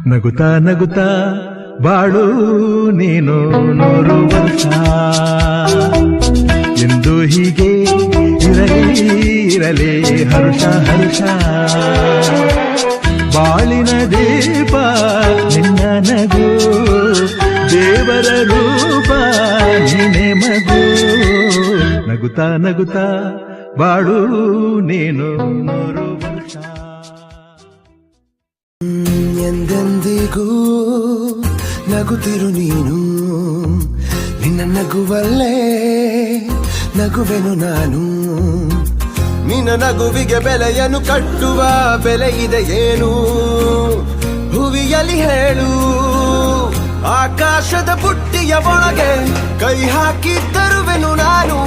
ನಗುತ್ತಾ ನಗುತ್ತಾ ಬಾಳು ನೀನು 100 ವರ್ಷ ಎಂದು ಹೀಗೆ ಇರಲಿ ಹರ್ಷ ಹರ್ಷ. ಬಾಳಿನ ದೀಪ ನಿನ್ನ ನಗು, ದೇವರ ರೂಪ ನೀನೆ ಮಗು. ನಗುತ್ತಾ ನಗುತ್ತಾ ಬಾಳು ನೀನು 100 ವರ್ಷ. ಎಂದೆಂದಿಗೂ ನಗುತ್ತಿರು ನೀನು, ನಿನ್ನ ನಗುವಲ್ಲೇ ನಗುವೆನು ನಾನು. ನಿನ್ನ ನಗುವಿಗೆ ಬೆಲೆಯನ್ನು ಕಟ್ಟುವ ಬೆಲೆ ಇದೆ ಏನು, ಹುವಿಯಲ್ಲಿ ಹೇಳು. ಆಕಾಶದ ಬುಟ್ಟಿಯ ಒಳಗೆ ಕೈ ಹಾಕಿ ತರುವೆನು ನಾನು,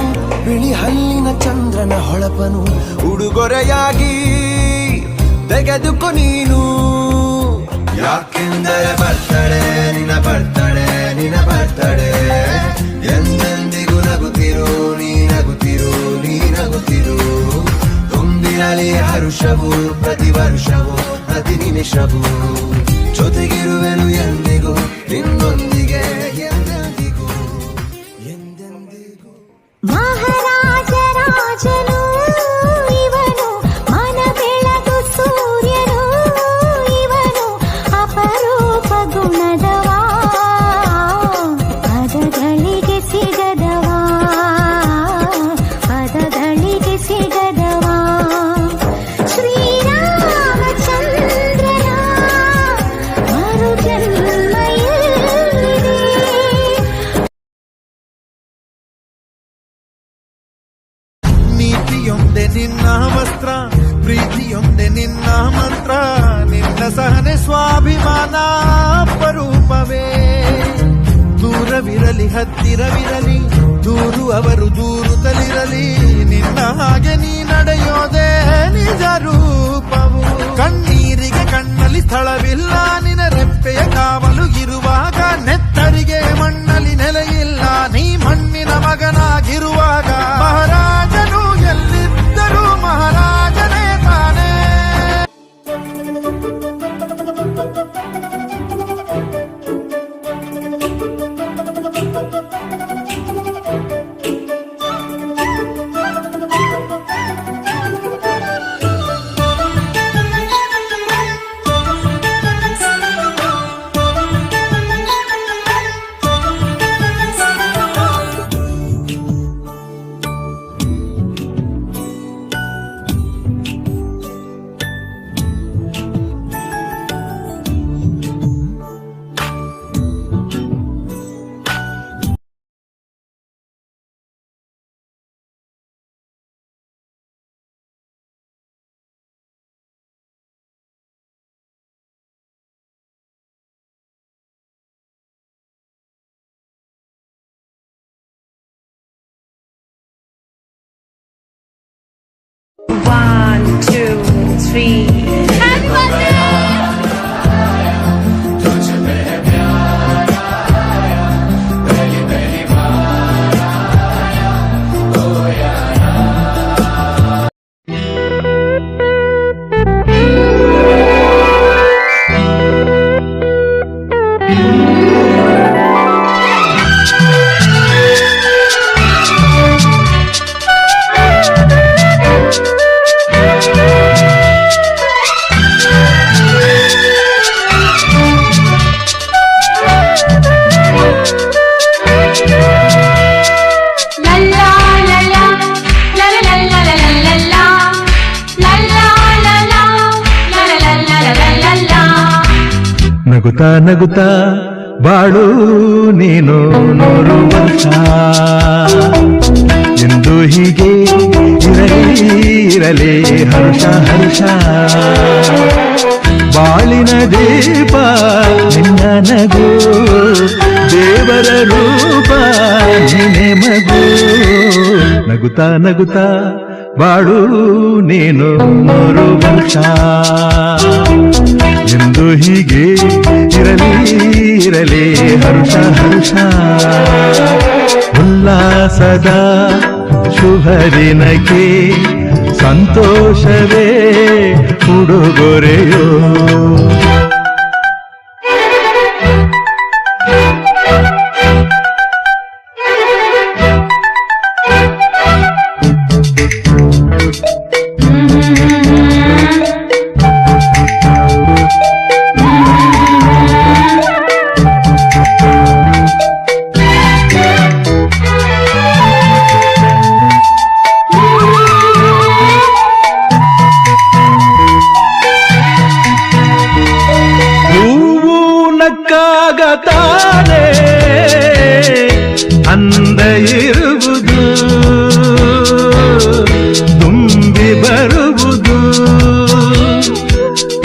ಬಿಳಿ ಹಲ್ಲಿನ ಚಂದ್ರನ ಹೊಳಪನು ಉಡುಗೊರೆಯಾಗಿ ತೆಗೆದುಕೊ ನೀನು. ಯಾಕೆಂದರೆ ಬರ್ತಡೆ ನಿನ್ನ ಬರ್ತಡೆ ನಿನ್ನ ಬರ್ತಡೆ, ಎಂದೆಂದಿಗೂ ನಗುತ್ತಿರು ನೀ ನಗುತ್ತಿರು ನೀ ನಗುತ್ತಿರು. ತುಂಬಿರಲಿ ಹರುಷವು ಪ್ರತಿ ವರ್ಷವೂ ಪ್ರತಿ ನಿಮಿಷವೂ, ಜೊತೆಗಿರುವೆನು ಎಂದಿಗೂ ನಿನ್ನೊಂದಿಗೆ ಎಂದೆಂದಿಗೂ ಎಂದೆಂದಿಗೂ. ಮಹಾರಾಜರಾಜನು ಇವನು, ಮನ ಬೆಳಗು ಸೂರ್ಯನು ಇವನು, ಅಪರೂಪ ಗುಣದವ ಪದಗಳಿಗೆ ಸಿಗದವ ಪದಗಳಿಗೆ ಸಿಗದವ. ಶ್ರೀರಾಮಚಂದ್ರನ ಮರುಜನ್ಮ ಎಲ್ಲಿದೆ. ನೀತಿಯೊಂದೆ ನಿನ್ನ ವಸ್ತ್ರ, ಪ್ರೀತಿಯೊಂದೆ ನಿನ್ನ ಮಂತ್ರ, ನಿನ್ನ ಸಹನೆ ಸ್ವಾಭಿಮಾನ ಅಪರೂಪವೇ. ದೂರವಿರಲಿ ಹತ್ತಿರವಿರಲಿ, ದೂರು ಅವರು ದೂರುತ್ತಲಿರಲಿ, ನಿನ್ನ ಹಾಗೆ ನೀ ನಡೆಯೋದೇ ನಿಜ ರೂಪವು. ಕಣ್ಣೀರಿಗೆ ಕಣ್ಣಲ್ಲಿ ಸ್ಥಳವಿಲ್ಲ, ನಿನ್ನ ರೆಪ್ಪೆಯ ಕಾವಲು ಇರುವಾಗ, ನೆತ್ತರಿಗೆ ಮಣ್ಣಲ್ಲಿ ನೆಲೆಯಿಲ್ಲ, ನೀ ಮಣ್ಣಿನ ಮಗನಾಗಿರುವಾಗ. ಮಹಾರಾಜನು ಎಲ್ಲಿದ್ದರೂ ಮಹಾರಾಜನೇ ತಾನೇ. One, two, three. Happy birthday! ನಗುತ್ತಾ ನಗುತ್ತಾ ಬಾಳು ನೀನು 100 ವರ್ಷ ಎಂದು ಹೀಗೆ ಇರಲಿ ಹರ್ಷ ಹರ್ಷ. ಬಾಳಿನ ದೀಪ ನಿನ್ನ ನಗು, ದೇವರ ರೂಪ ನೀನೆ ಮಗು. ನಗುತ್ತಾ ನಗುತ್ತಾ ಬಾಳು ನೀನು 100 ವರ್ಷ ಎಂದು ಹೀಗೆ ಇರಲಿ ಹರ್ಷ ಹರ್ಷ. ಉಲ್ಲಾಸದ ಶುಭ ದಿನಕ್ಕೆ ಸಂತೋಷವೇ ಉಡುಗೊರೆಯೋ. ತಾನೇ ಅಂದ ಇರುವುದು ತುಂಬಿ ಬರುವುದು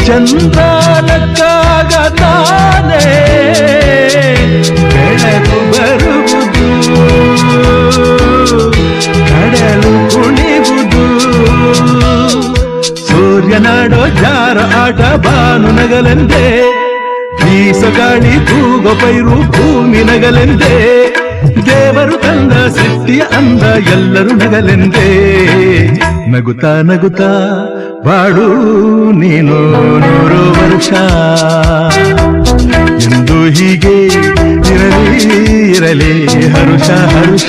ಚಂದ್ರನಕ್ಕಾಗ ತಾನೇ ಬೆಳಕು ಬರುವುದು ಕಡಲು ಕುಣಿವುದು ಸೂರ್ಯನಾಡೋ ಜಾರ ಆಟ ಬಾನು ನಗಲೆಂದೇ ಬೀಸಗಾಳಿ ತೂಗೋ ಪೈರು ಭೂಮಿ ನಗಲೆಂದೇ ದೇವರು ತಂದ ಸೃಷ್ಟಿಯ ಅಂದ ಎಲ್ಲರೂ ನಗಲೆಂದೇ ನಗುತ್ತಾ ನಗುತ್ತಾ ಬಾಡು ನೀನು 100 ವರ್ಷ ಎಂದು ಹೀಗೆ ಇರಲಿ ಇರಲಿ ಹರುಷ ಹರುಷ